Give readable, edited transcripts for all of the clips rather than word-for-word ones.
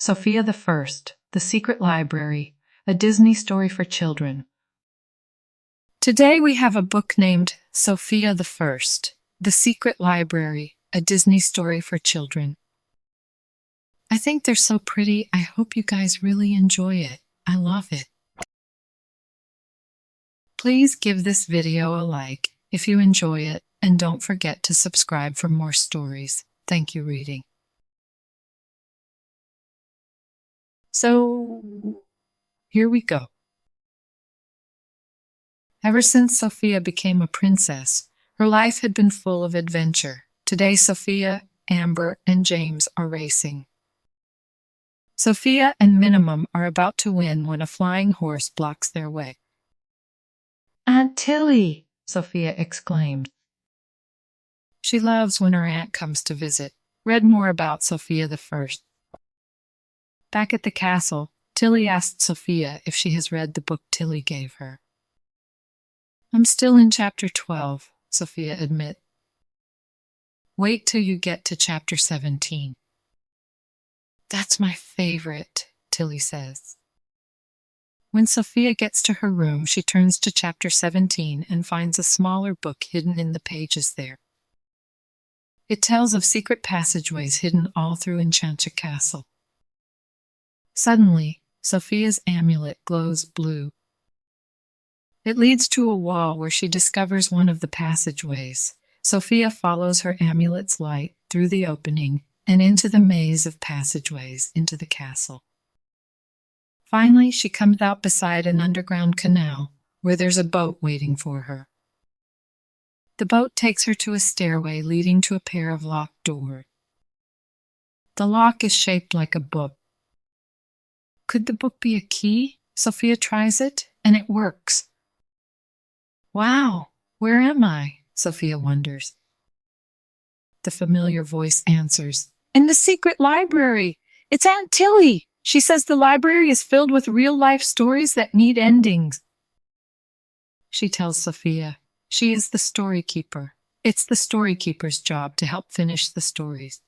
Sofia the First, The Secret Library, a Disney story for children. Today we have a book named Sofia the First, The Secret Library, a Disney story for children. I think they're so pretty. I hope you guys really enjoy it. I love it. Please give this video a like if you enjoy it, and don't forget to subscribe for more stories. Thank you, reading. So, here we go. Ever since Sofia became a princess, her life had been full of adventure. Today, Sofia, Amber, and James are racing. Sofia and Minimum are about to win when a flying horse blocks their way. "Aunt Tilly!" Sofia exclaimed. She loves when her aunt comes to visit. Read more about Sofia the First. Back at the castle, Tilly asked Sofia if she has read the book Tilly gave her. "I'm still in chapter 12, Sofia admits. "Wait till you get to chapter 17. "That's my favorite," Tilly says. When Sofia gets to her room, she turns to chapter 17 and finds a smaller book hidden in the pages there. It tells of secret passageways hidden all through Enchanted Castle. Suddenly, Sofia's amulet glows blue. It leads to a wall where she discovers one of the passageways. Sofia follows her amulet's light through the opening and into the maze of passageways into the castle. Finally, she comes out beside an underground canal where there's a boat waiting for her. The boat takes her to a stairway leading to a pair of locked doors. The lock is shaped like a book. Could the book be a key? Sofia tries it, and it works. "Wow, where am I?" Sofia wonders. The familiar voice answers, "In the secret library. It's Aunt Tilly. She says the library is filled with real-life stories that need endings." She tells Sofia she is the story keeper. It's the story keeper's job to help finish the stories.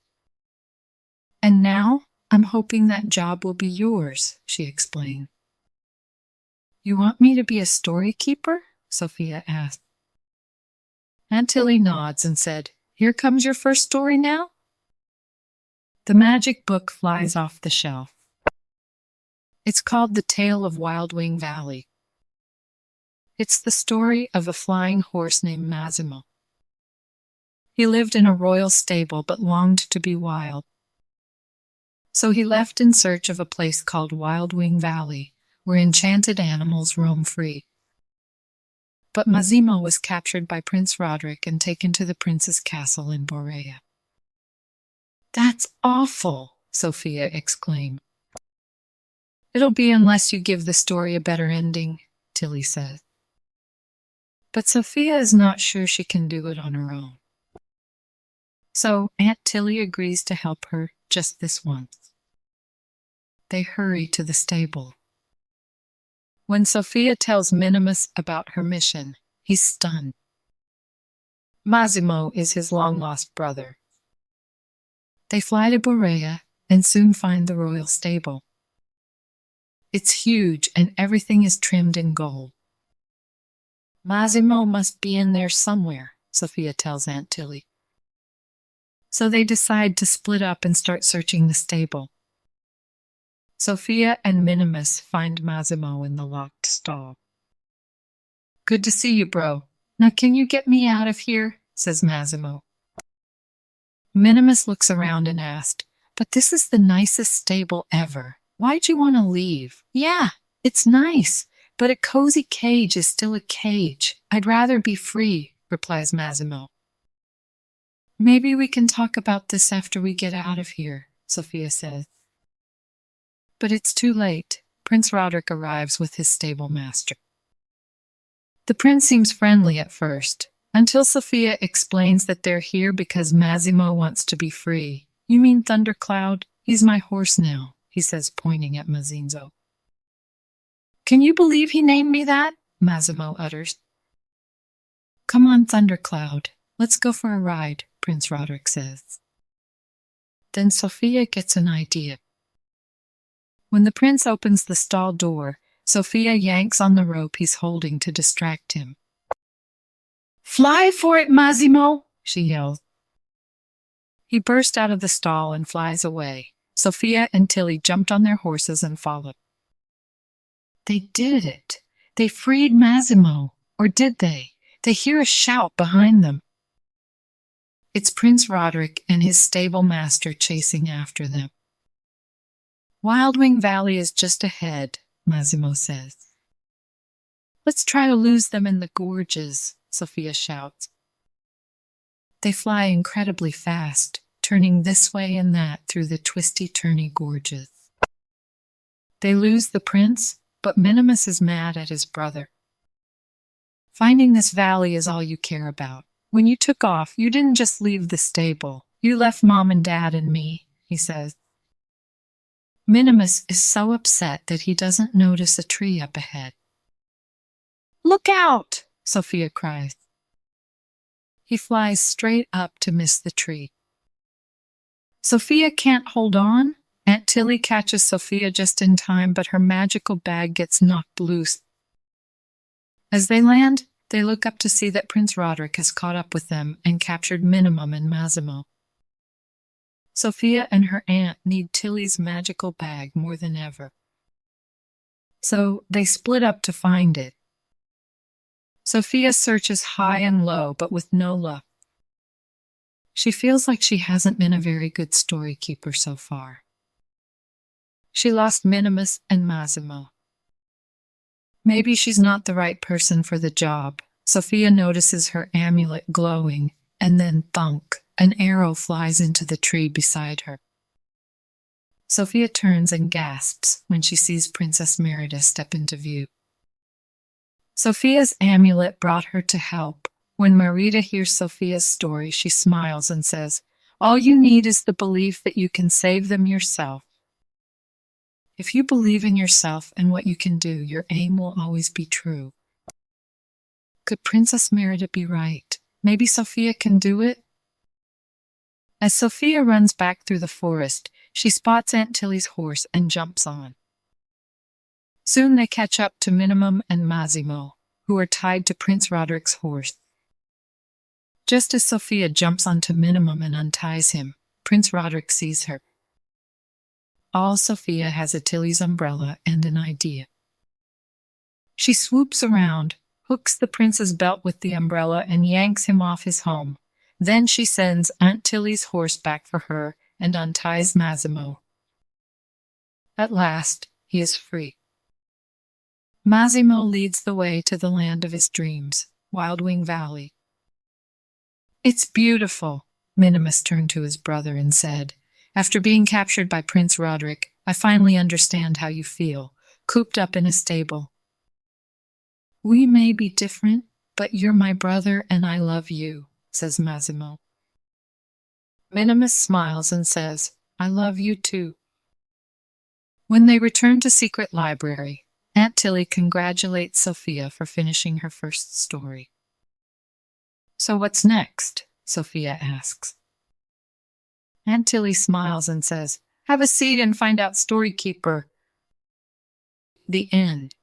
"And now, I'm hoping that job will be yours," she explained. "You want me to be a story keeper?" Sofia asked. Aunt Tilly nods and said, "Here comes your first story now." The magic book flies off the shelf. It's called The Tale of Wildwing Valley. It's the story of a flying horse named Massimo. He lived in a royal stable but longed to be wild. So he left in search of a place called Wildwing Valley, where enchanted animals roam free. But Massimo was captured by Prince Roderick and taken to the prince's castle in Borea. "That's awful," Sofia exclaimed. "It'll be unless you give the story a better ending," Tilly says. But Sofia is not sure she can do it on her own. So Aunt Tilly agrees to help her just this once. They hurry to the stable. When Sofia tells Minimus about her mission, he's stunned. Massimo is his long-lost brother. They fly to Borea and soon find the royal stable. It's huge and everything is trimmed in gold. "Massimo must be in there somewhere," Sofia tells Aunt Tilly. So they decide to split up and start searching the stable. Sofia and Minimus find Massimo in the locked stall. "Good to see you, bro. Now can you get me out of here?" says Massimo. Minimus looks around and asks, "But this is the nicest stable ever. Why'd you want to leave?" "Yeah, it's nice, but a cozy cage is still a cage. I'd rather be free," replies Massimo. "Maybe we can talk about this after we get out of here," Sofia says. But it's too late. Prince Roderick arrives with his stable master. The prince seems friendly at first, until Sofia explains that they're here because Massimo wants to be free. "You mean Thundercloud? He's my horse now," he says, pointing at Mazinzo. "Can you believe he named me that?" Massimo utters. "Come on, Thundercloud. Let's go for a ride," Prince Roderick says. Then Sofia gets an idea. When the prince opens the stall door, Sofia yanks on the rope he's holding to distract him. "Fly for it, Massimo!" she yells. He burst out of the stall and flies away. Sofia and Tilly jumped on their horses and followed. They did it. They freed Massimo. Or did they? They hear a shout behind them. It's Prince Roderick and his stable master chasing after them. Wildwing Valley is just ahead, Massimo says. Let's try to lose them in the gorges, Sofia shouts. They fly incredibly fast, turning this way and that through the twisty-turny gorges. They lose the prince, but Minimus is mad at his brother. Finding this valley is all you care about. When you took off, you didn't just leave the stable. You left Mom and Dad and me, he says. Minimus is so upset that he doesn't notice a tree up ahead. Look out, Sofia cries. He flies straight up to miss the tree. Sofia can't hold on. Aunt Tilly catches Sofia just in time, but her magical bag gets knocked loose. As they land, they look up to see that Prince Roderick has caught up with them and captured Minimum and Massimo. Sofia and her aunt need Tilly's magical bag more than ever. So they split up to find it. Sofia searches high and low, but with no luck. She feels like she hasn't been a very good story keeper so far. She lost Minimus and Massimo. Maybe she's not the right person for the job. Sofia notices her amulet glowing, and then thunk, an arrow flies into the tree beside her. Sofia turns and gasps when she sees Princess Merida step into view. Sofia's amulet brought her to help. When Merida hears Sofia's story, she smiles and says, "All you need is the belief that you can save them yourself. If you believe in yourself and what you can do, your aim will always be true." Could Princess Merida be right? Maybe Sofia can do it? As Sofia runs back through the forest, she spots Aunt Tilly's horse and jumps on. Soon they catch up to Minimum and Massimo, who are tied to Prince Roderick's horse. Just as Sofia jumps onto Minimum and unties him, Prince Roderick sees her. All Sofia has is Tilly's umbrella and an idea. She swoops around, hooks the prince's belt with the umbrella, and yanks him off his home. Then she sends Aunt Tilly's horse back for her and unties Massimo. At last, he is free. Massimo leads the way to the land of his dreams, Wildwing Valley. It's beautiful, Minimus turned to his brother and said, "After being captured by Prince Roderick, I finally understand how you feel, cooped up in a stable. We may be different, but you're my brother and I love you," says Massimo. Minimus smiles and says, "I love you too." When they return to Secret Library, Aunt Tilly congratulates Sofia for finishing her first story. "So what's next?" Sofia asks. Aunt Tilly smiles and says, "Have a seat and find out, Story Keeper." The end.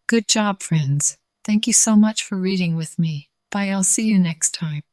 Good job, friends. Thank you so much for reading with me. Bye, I'll see you next time.